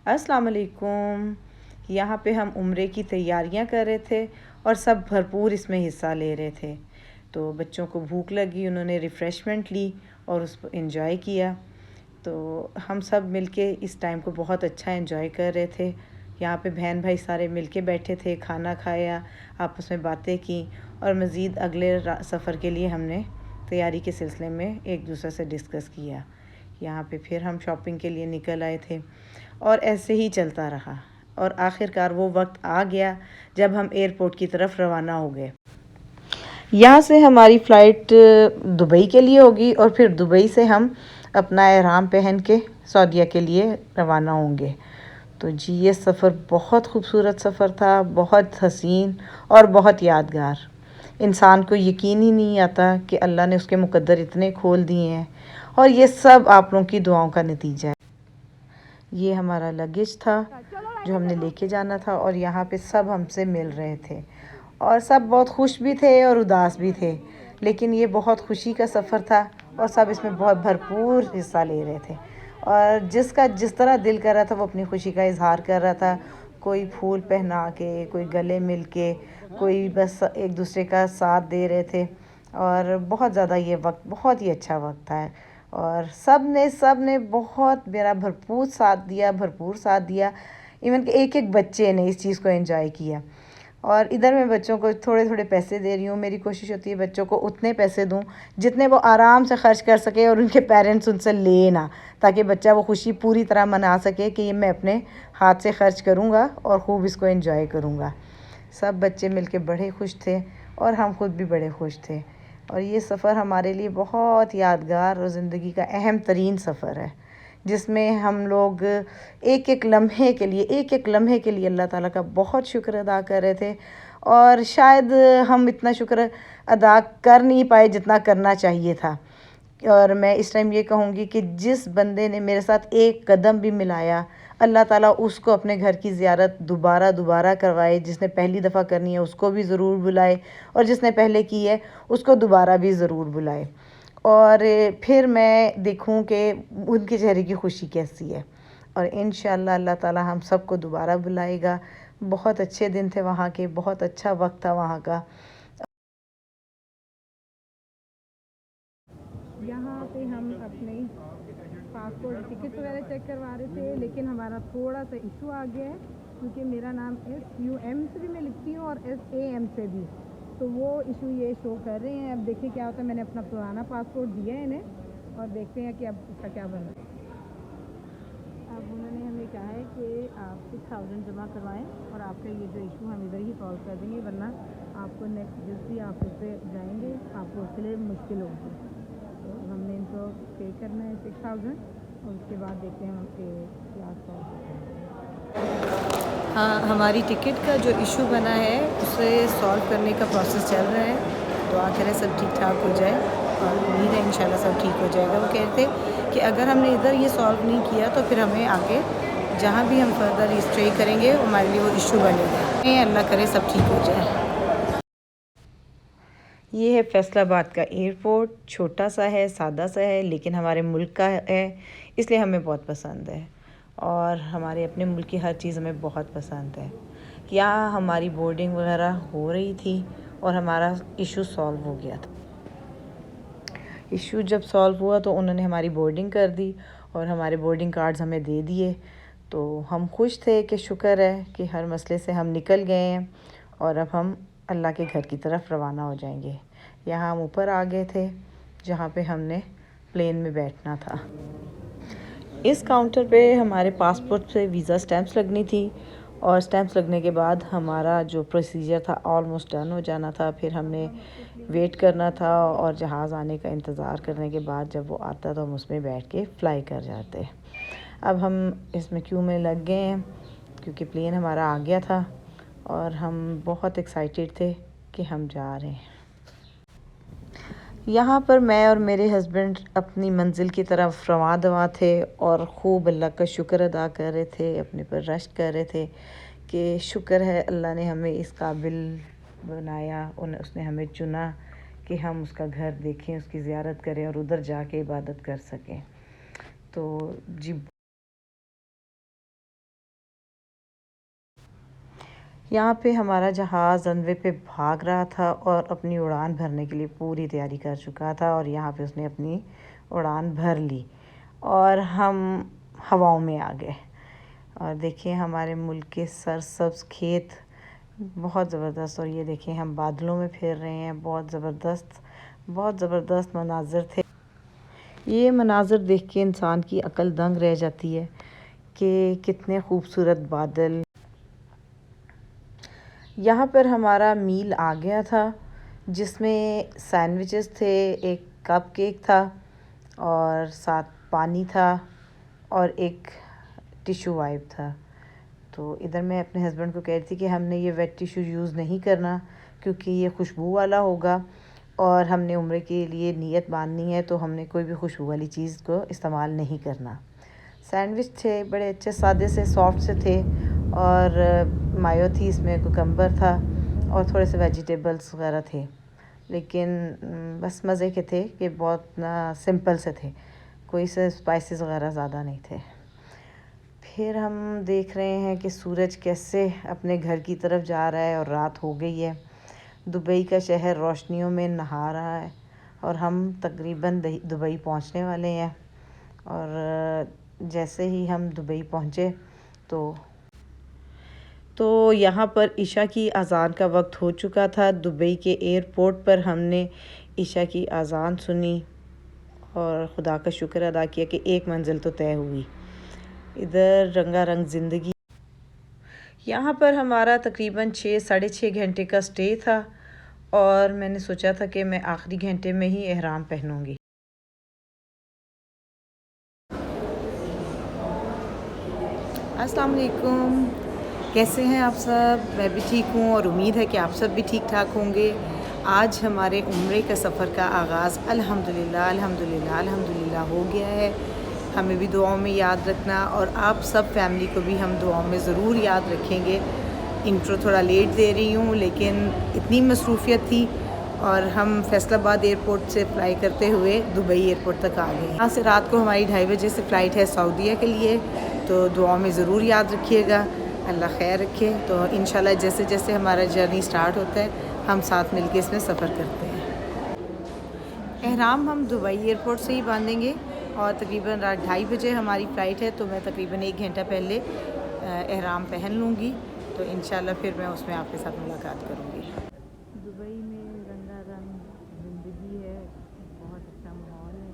अस्सलाम वालेकुम। यहाँ पे हम उम्रे की तैयारियाँ कर रहे थे और सब भरपूर इसमें हिस्सा ले रहे थे। तो बच्चों को भूख लगी, उन्होंने रिफ़्रेशमेंट ली और उसको एंजॉय किया। तो हम सब मिलके इस टाइम को बहुत अच्छा एंजॉय कर रहे थे। यहाँ पे बहन भाई सारे मिलके बैठे थे, खाना खाया, आपस में बातें की और मज़ीद अगले सफ़र के लिए हमने तैयारी के सिलसिले में एक दूसरे से डिस्कस किया। यहाँ पे फिर हम शॉपिंग के लिए निकल आए थे और ऐसे ही चलता रहा और आखिरकार वो वक्त आ गया जब हम एयरपोर्ट की तरफ रवाना हो गए। यहाँ से हमारी फ़्लाइट दुबई के लिए होगी और फिर दुबई से हम अपना एहराम पहन के सऊदीया के लिए रवाना होंगे। तो जी ये सफ़र बहुत खूबसूरत सफ़र था, बहुत हसीन और बहुत यादगार। इंसान को यकीन ही नहीं आता कि अल्लाह ने उसके मुकद्दर इतने खोल दिए हैं और ये सब आप लोगों की दुआओं का नतीजा है। ये हमारा लगेज था जो हमने लेके जाना था और यहाँ पे सब हमसे मिल रहे थे और सब बहुत खुश भी थे और उदास भी थे, लेकिन ये बहुत खुशी का सफ़र था और सब इसमें बहुत भरपूर हिस्सा ले रहे थे और जिसका जिस तरह दिल कर रहा था वो अपनी खुशी का इजहार कर रहा था। कोई फूल पहना के, कोई गले मिल के, कोई बस एक दूसरे का साथ दे रहे थे और बहुत ज़्यादा ये वक्त बहुत ही अच्छा वक्त था और सब ने बहुत मेरा भरपूर साथ दिया। इवन कि एक बच्चे ने इस चीज़ को एंजॉय किया और इधर मैं बच्चों को थोड़े थोड़े पैसे दे रही हूँ। मेरी कोशिश होती है बच्चों को उतने पैसे दूँ जितने वो आराम से खर्च कर सके और उनके पेरेंट्स उनसे ले ना, ताकि बच्चा वो खुशी पूरी तरह मना सके कि ये मैं अपने हाथ से खर्च करूँगा और खूब इसको एंजॉय करूँगा। सब बच्चे मिलके बड़े खुश थे और हम खुद भी बड़े खुश थे और ये सफ़र हमारे लिए बहुत यादगार और ज़िंदगी का अहम तरीन सफ़र है, जिसमें हम लोग एक एक लम्हे के लिए अल्लाह ताला का बहुत शुक्र अदा कर रहे थे और शायद हम इतना शुक्र अदा कर नहीं पाए जितना करना चाहिए था। और मैं इस टाइम ये कहूँगी कि जिस बंदे ने मेरे साथ एक कदम भी मिलाया, अल्लाह ताला उसको अपने घर की ज़ियारत दोबारा करवाए। जिसने पहली दफ़ा करनी है उसको भी ज़रूर बुलाए और जिसने पहले की है उसको दोबारा भी ज़रूर बुलाए और फिर मैं देखूं कि उनके चेहरे की खुशी कैसी है और इंशाअल्लाह अल्लाह ताला हम सबको दोबारा बुलाएगा। बहुत अच्छे दिन थे वहाँ के, बहुत अच्छा वक्त था वहाँ का। यहाँ पे हम अपने पासपोर्ट टिकट वगैरह चेक करवा रहे थे, लेकिन हमारा थोड़ा सा इशू आ गया है क्योंकि मेरा नाम SUM से भी मैं लिखती हूँ और SAM से भी, तो वो इशू ये शो कर रहे हैं। अब देखिए क्या होता है। मैंने अपना पुराना पासपोर्ट दिया है इन्हें और देखते हैं कि अब इसका क्या बना। अब उन्होंने हमें कहा है कि आप 6000 जमा करवाएं और आपका ये जो इशू हम इधर ही सॉल्व कर देंगे, वरना आपको नेक्स्ट जिस भी आप इस पर जाएंगे आपको उसके लिए मुश्किल होगी। तो हमने इनको पे करना है 6000 और उसके बाद देखते हैं हम कि क्या सॉल्व करते हैं। हाँ, हमारी टिकट का जो इशू बना है उसे सॉल्व करने का प्रोसेस चल रहा है। दुआ करें सब ठीक ठाक हो जाए और उम्मीद है इंशाल्लाह सब ठीक हो जाएगा। वो कहते कि अगर हमने इधर ये सॉल्व नहीं किया तो फिर हमें आगे जहाँ भी हम फर्दर स्टे करेंगे हमारे लिए वो इशू बनेगा। अल्लाह करे सब ठीक हो जाए। ये है फैसलाबाद का एयरपोर्ट। छोटा सा है, सादा सा है, लेकिन हमारे मुल्क का है इसलिए हमें बहुत पसंद है और हमारे अपने मुल्क की हर चीज़ हमें बहुत पसंद है। यहाँ हमारी बोर्डिंग वगैरह हो रही थी और हमारा इशू सॉल्व हो गया था। इशू जब सॉल्व हुआ तो उन्होंने हमारी बोर्डिंग कर दी और हमारे बोर्डिंग कार्ड्स हमें दे दिए। तो हम खुश थे कि शुक्र है कि हर मसले से हम निकल गए हैं और अब हम अल्लाह के घर की तरफ रवाना हो जाएंगे। यहाँ हम ऊपर आ गए थे जहाँ पे हमने प्लेन में बैठना था। इस काउंटर पे हमारे पासपोर्ट से वीज़ा स्टैम्प्स लगनी थी और स्टैम्प्स लगने के बाद हमारा जो प्रोसीजर था ऑलमोस्ट डन हो जाना था। फिर हमने वेट करना था और जहाज़ आने का इंतज़ार करने के बाद जब वो आता तो हम उसमें बैठ के फ़्लाई कर जाते। अब हम इसमें क्यू में लग गए हैं क्योंकि प्लेन हमारा आ गया था और हम बहुत एक्साइटेड थे कि हम जा रहे हैं। यहाँ पर मैं और मेरे हस्बैंड अपनी मंजिल की तरफ रवां दवा थे और ख़ूब अल्लाह का शुक्र अदा कर रहे थे, अपने पर रश्क कर रहे थे कि शुक्र है अल्लाह ने हमें इस काबिल बनाया, उसने हमें चुना कि हम उसका घर देखें, उसकी ज़ियारत करें और उधर जाके इबादत कर सकें। तो जी यहाँ पे हमारा जहाज़ रनवे पे भाग रहा था और अपनी उड़ान भरने के लिए पूरी तैयारी कर चुका था, और यहाँ पे उसने अपनी उड़ान भर ली और हम हवाओं में आ गए। और देखिए हमारे मुल्क के सरसब्ज़ खेत बहुत ज़बरदस्त, और ये देखिए हम बादलों में फिर रहे हैं। बहुत ज़बरदस्त मनाज़र थे। ये मनाज़र देख के इंसान की अक्ल दंग रह जाती है कि कितने खूबसूरत बादल। यहाँ पर हमारा मील आ गया था जिसमें सैंडविचेस थे, एक कप केक था और साथ पानी था और एक टिशू वाइप था। तो इधर मैं अपने हस्बैंड को कह रही थी कि हमने ये वेट टिशू यूज़ नहीं करना क्योंकि ये खुशबू वाला होगा, और हमने उम्रे के लिए नीयत बांधनी है, तो हमने कोई भी खुशबू वाली चीज़ को इस्तेमाल नहीं करना। सैंडविच थे, बड़े अच्छे सादे से सॉफ्ट से थे, और मायो थी, इसमें कुकम्बर था और थोड़े से वेजिटेबल्स वगैरह थे। लेकिन बस मज़े के थे कि बहुत ना सिंपल से थे, कोई से स्पाइसेस वगैरह ज़्यादा नहीं थे। फिर हम देख रहे हैं कि सूरज कैसे अपने घर की तरफ जा रहा है और रात हो गई है। दुबई का शहर रोशनियों में नहा रहा है और हम तकरीबन दुबई पहुंचने वाले हैं। और जैसे ही हम दुबई पहुंचे तो यहाँ पर इशा की अज़ान का वक्त हो चुका था। दुबई के एयरपोर्ट पर हमने इशा की अज़ान सुनी और खुदा का शुक्र अदा किया कि एक मंजिल तो तय हुई। इधर रंगारंग ज़िंदगी। यहाँ पर हमारा तकरीबन 6-6.5 घंटे का स्टे था, और मैंने सोचा था कि मैं आखिरी घंटे में ही एहराम पहनूंगी। अस्सलाम वालेकुम, कैसे हैं आप सब? मैं भी ठीक हूँ और उम्मीद है कि आप सब भी ठीक ठाक होंगे। आज हमारे उम्रे का सफ़र का आगाज़ अल्हम्दुलिल्लाह हो गया है। हमें भी दुआओं में याद रखना, और आप सब फैमिली को भी हम दुआओं में ज़रूर याद रखेंगे। इंट्रो थोड़ा लेट दे रही हूँ, लेकिन इतनी मसरूफ़ियत थी, और हम फैसलाबाद एयरपोर्ट से फ़्लाई करते हुए दुबई एयरपोर्ट तक आ गए। यहाँ से रात को हमारी 2:30 बजे से फ़्लाइट है सऊदीया के लिए, तो दुआओं में ज़रूर याद रखिएगा। अल्लाह खैर रखे। तो इंशाल्लाह जैसे जैसे हमारा जर्नी स्टार्ट होता है हम साथ मिलके इसमें सफ़र करते हैं। एहराम हम दुबई एयरपोर्ट से ही बांधेंगे, और तकरीबन रात 2:30 बजे हमारी फ़्लाइट है, तो मैं तकरीबन 1 घंटा पहले एहराम पहन लूँगी, तो इंशाल्लाह फिर मैं उसमें आपके साथ मुलाकात करूँगी। दुबई में रंगारंग ज़िंदगी है, बहुत अच्छा माहौल है।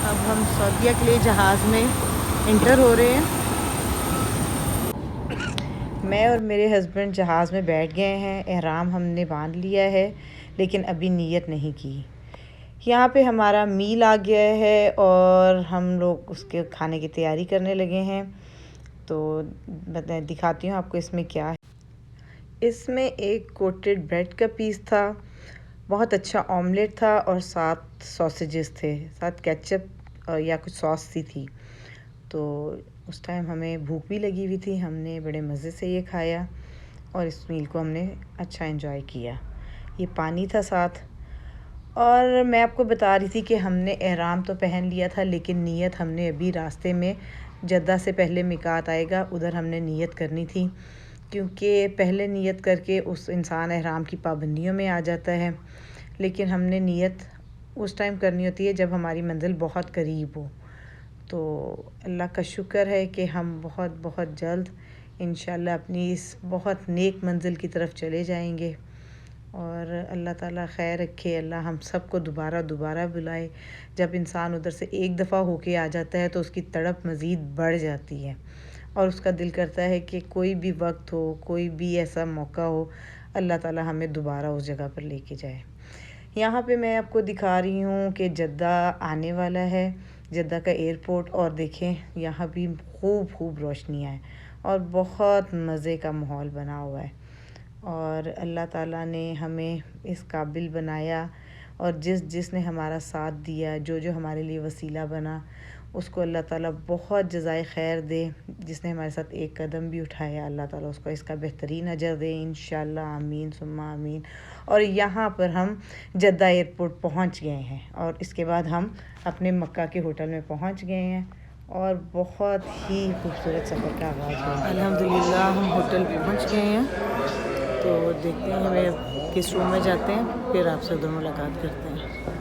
अब हम सऊदीया के लिए जहाज़ में इंटर हो रहे हैं। मैं और मेरे हस्बैंड जहाज़ में बैठ गए हैं। एहराम हमने बांध लिया है, लेकिन अभी नीयत नहीं की। यहाँ पे हमारा मील आ गया है और हम लोग उसके खाने की तैयारी करने लगे हैं। तो मैं दिखाती हूँ आपको इसमें क्या है। इसमें एक कोटेड ब्रेड का पीस था, बहुत अच्छा ऑमलेट था, और 7 सॉसेजेस थे, साथ केचप या कुछ सॉस सी थी। तो उस टाइम हमें भूख भी लगी हुई थी, हमने बड़े मज़े से ये खाया और इस मील को हमने अच्छा एंजॉय किया। ये पानी था साथ। और मैं आपको बता रही थी कि हमने एहराम तो पहन लिया था, लेकिन नीयत हमने अभी रास्ते में जद्दा से पहले मिकात आएगा उधर हमने नीयत करनी थी, क्योंकि पहले नीयत करके उस इंसान एहराम की पाबंदियों में आ जाता है। लेकिन हमने नीयत उस टाइम करनी होती है जब हमारी मंजिल बहुत करीब हो। तो अल्लाह का शुक्र है कि हम बहुत बहुत जल्द इंशाल्लाह अपनी इस बहुत नेक मंजिल की तरफ चले जाएंगे, और अल्लाह ताला खैर रखे। अल्लाह हम सबको दोबारा बुलाए। जब इंसान उधर से एक दफ़ा होके आ जाता है तो उसकी तड़प मज़ीद बढ़ जाती है, और उसका दिल करता है कि कोई भी वक्त हो, कोई भी ऐसा मौका हो, अल्लाह ताला हमें दोबारा उस जगह पर लेके जाए। यहाँ पे मैं आपको दिखा रही हूँ कि जद्दा आने वाला है, जद्दा का एयरपोर्ट। और देखें यहाँ भी खूब रोशनियाँ हैं और बहुत मज़े का माहौल बना हुआ है, और अल्लाह ताला ने हमें इस काबिल बनाया, और जिसने हमारा साथ दिया, जो हमारे लिए वसीला बना, उसको अल्लाह ताला बहुत जज़ाए खैर दे। जिसने हमारे साथ एक कदम भी उठाया, अल्लाह ताला उसको इसका बेहतरीन अजर दे इंशाल्लाह, आमीन सुम्मा आमीन। और यहाँ पर हम जद्दा एयरपोर्ट पहुँच गए हैं, और इसके बाद हम अपने मक्का के होटल में पहुँच गए हैं, और बहुत ही खूबसूरत सफ़र का आगाज़ हुआ। अल्हम्दुलिल्लाह हम होटल पहुंच गए हैं, तो देखते हैं हमें किस रूम में जाते हैं, फिर आपसे उधर मुलाकात करते हैं।